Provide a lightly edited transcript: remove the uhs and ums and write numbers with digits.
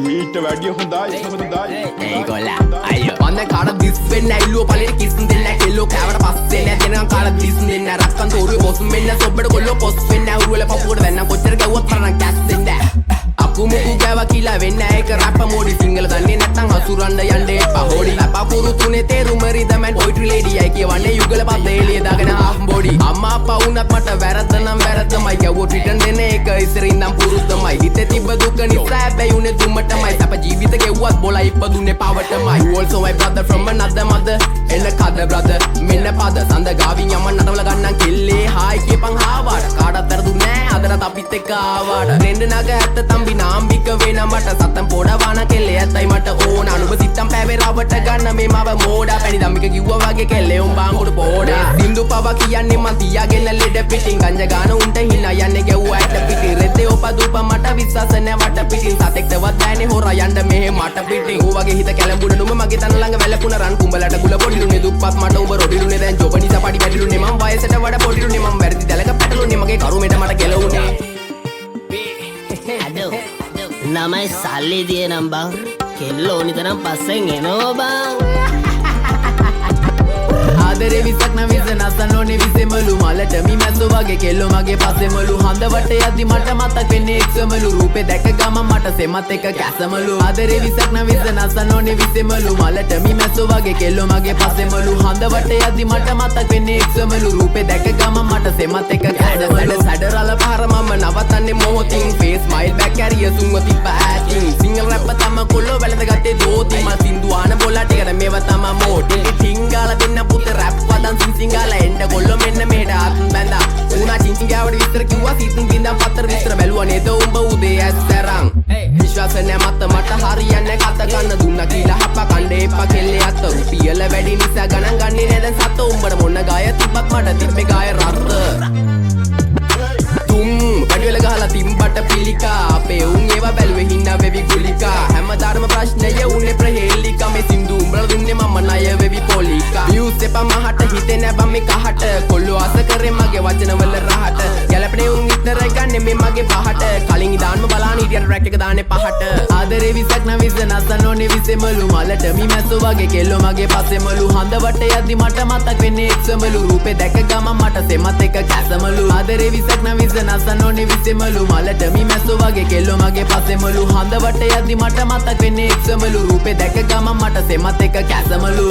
මීට වැඩිය හොඳයි Hey golla, ayo. Wanna kaada this when I look palette kissing then I kello kavada passe ne denan kaada this then I rakkan toru boss menna sobbada gollo post when I urula papuda wenna kochchara gawuwat paranan gas den aku muku gawa kila wenna එක rap modi single danne නැත්නම් අසුරන්න යන්න එපා හොඩි අපපුරු තුනේ තේරුම රිදමන් poetry lady අය කියවන්නේ යුගල පද එළිය දාගෙන half body අම්මා අප්පා වුණත් මට වැරද්ද නම් වැරද්දමයි ගැවුවොත් return දෙන එක ඉස්සරින් නම් පුරුද්දමයි හිතේ තිබ්බ දුක නිසා හැබැයි උනේ දුමටමයි සප ජීවිත ගෙව්වත් බොලා ඉපදුනේ පවටමයි you also my brother from another mother එන්න කද brother මෙන්න පද සඳ ගාවින් යම නටවල ගන්නම් කෙල්ලේ හායි කියපන් හාවාට කාටවත් වැරදුන්නේ නෑ අදට අපිත් එක්ක ආවාට රෙන්න නග ඇත්ත තම්බි නාම්බික වෙන මට සත්තම් පොඩවාන කෙල්ලේ ඇත්තයි මට ඕන අනුබ සිත්තම් පෑවේ රවට ගන්න මේ මව මෝඩා පැණි දම්මික කිව්වා වගේ කෙල්ලේ උන් බාංගුඩ පොඩා සින්දු පව කියන්නේ මන් තියාගෙන ලෙඩ පිටින් ගංජ ගාන උන්ට හිනා යන්නේ ගැව්වා ඇට පිටින් රෙද්දේ ඔප දුප මට විශ්වාස නෑ වට පිටින් සතෙක්ටවත් බෑනේ හොරා යන්න මෙහෙ මට පිටින් ඌ වගේ හිත කැලඹුණ නුඹ මගේ තන ළඟ වැලකුණ රන් කුඹලට ගුල පොඩිලුනේ දුප්පත් මට උඹ රොඩිලුනේ දැන් ජොබ නිසා පඩි පැටිලුනේ මම වයසට වඩා පොඩිලුනේ මම වැරදි දැලක පැටලුනේ මගේ කරුමෙට මට ගැලවුනේ අඩෝ නමයි සල්ලි දිය නම් බං කෙල්ල ඕනි තරම් පස්සෙන් එනවා බං ආදරේ විසක් නම් විස නසන්න ඕනේ විසෙමලු මලට මි මැස්සෝ වගේ කෙල්ලෝ මගේ පස්සෙමලු හඳ වට යද්දි මට මතක් වෙන්නේ එක්සමලු රූපේ දැක ගම මට සෙමත් එක කැසමලු ආදරේ විසක් නම් විස නසන්න ඕනේ විසෙමලු මලට මි මැස්සෝ වගේ කෙල්ලෝ මගේ පස්සෙමලු හඳ වට යද්දි මට මතක් වෙන්නේ එක්සමලු රූපේ දැක ගම මට සෙමත් එක සැඩරල පාර මම නවතන්නේ මොහොතින් face smile back carrier සුන්ව තිබ්බ ඇටින් සිංගල් රැප්ප තම කොල්ලෝ වැළඳ ගත්තේ දෝති මල් සින්දු ආන බොලා ටිකට මේව තම මෝටි ටිංගාල දෙන්න පුතේ රැප් පදන් සිංගාල එන්න කොල්ලෝ මෙන්න මෙහෙට ආත්ම බැඳා උනා චිංචිංගාවට විස්තර කිව්වා සීතුන් බින්දම් පතර විස්තර බැලුවා නේද උඹ උදේ ඇස්තරන් විශ්වාස නැ මත මට හරියන්නේ කත ගන්න දුන්නා කියලා හප්ප කණ්ඩේ එපා කෙල්ලේ අත රුපියල වැඩි නිසා ගණන් ගන්නේ නේද සත උඹට මොන ගාය තිබ්බත් මට තිබ්බේ ගාය රත්ත වැඩිවල ගහලා තිම්බට පිළිකා අපේ උන් ඒවා බැලුවේ හින්නා වෙවි ගුලිකා හැමදාම ප්‍රශ්නය උන්නේ ප්‍රහේලිකා මේ සින්දු උඹලා දුන්නේ මම ණය වෙවි පොලිකා views එපා මහට හිතේ නැ බම් මේ කහට කොල්ලෝ ආස කරේ මගේ වචන වල රහට ගැලපනේ උන් ඉතර ගන්නේ මේ මගේ පහට කලින් ඉදාන්ම බලාන ඉතින් රැක් එක දාන්නේ පහට ආදරේ විසක් නම් විස නසන්න ඕනේ විසෙමලු මලට මි මැස්සෝ වගේ කෙල්ලෝ මගේ පස්සෙමලු හඳ වට යද්දි මට මතක් වෙන්නේ එක්සමලු රූපේ දැක ගම මට සෙමත් එක කැසමලු ආදරේ විසක් නම් විස නසන්න ඕනේ විසෙමලු මලට මි මැස්සෝ වගේ කෙල්ලෝ මගේ පස්සෙමලු හඳ වට යද්දි මට මතක් වෙන්නේ එක්සමලු රූපේ දැක ගම මට සෙමත් එක කැසමලු